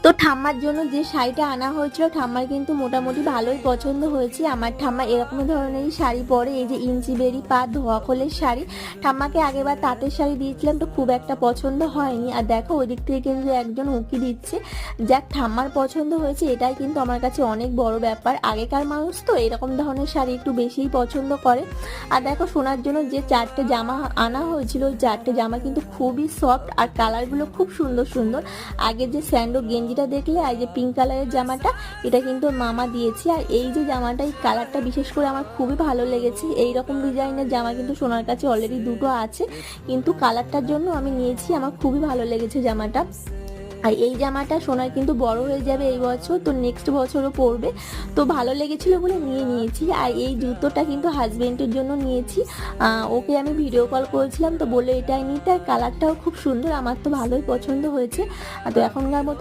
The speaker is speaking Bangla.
তো ঠাম্মার জন্য যে শাড়িটা আনা হয়েছিল ঠাম্মার কিন্তু মোটামুটি ভালোই পছন্দ হয়েছে। আমার ঠাম্মা এরকম ধরনেরই শাড়ি পরে, এই যে ইঞ্চি বেরি পাত ধোয়া খোলের শাড়ি। ঠাম্মাকে আগেবার তাঁতের শাড়ি দিয়েছিলাম, তো খুব একটা পছন্দ হয়নি। আর দেখো ওই দিক থেকে কিন্তু একজন উঁকি দিচ্ছে। যাক, ঠাম্মার পছন্দ হয়েছে এটাই কিন্তু আমার কাছে অনেক বড় ব্যাপার। আগেকার মানুষ তো এরকম ধরনের শাড়ি একটু বেশিই পছন্দ করে। আর দেখো সোনার জন্য যে 4টে জামা আনা হয়েছিল, ওই 4টে জামা কিন্তু খুবই সফট আর কালারগুলো খুব সুন্দর সুন্দর। আগে যে স্যান্ডো গেঞ্জিটা দেখলে, আর যে পিঙ্ক কালারের জামাটা, এটা কিন্তু মামা দিয়েছে। আর এই যে জামাটা, এই কালারটা বিশেষ করে আমার খুবই ভালো লেগেছে। এই রকম ডিজাইনের জামা কিন্তু সোনার কাছে অলরেডি দুটো আছে, কিন্তু কালারটার জন্য আমি নিয়েছি। আমার খুবই ভালো লেগেছে জামাটা। আর এই জামাটা সোনার কিন্তু বড় হয়ে যাবে এই বছর, তো নেক্সট বছরও পরবে, তো ভালো লেগেছিল বলে নিয়েছি। আর এই জুতোটা কিন্তু হাজবেন্ডের জন্য নিয়েছি। ওকে আমি ভিডিও কল করেছিলাম, তো বলে এটাই নিতে, আর কালারটাও খুব সুন্দর, আমার তো ভালোই পছন্দ হয়েছে। তো এখনকার মতো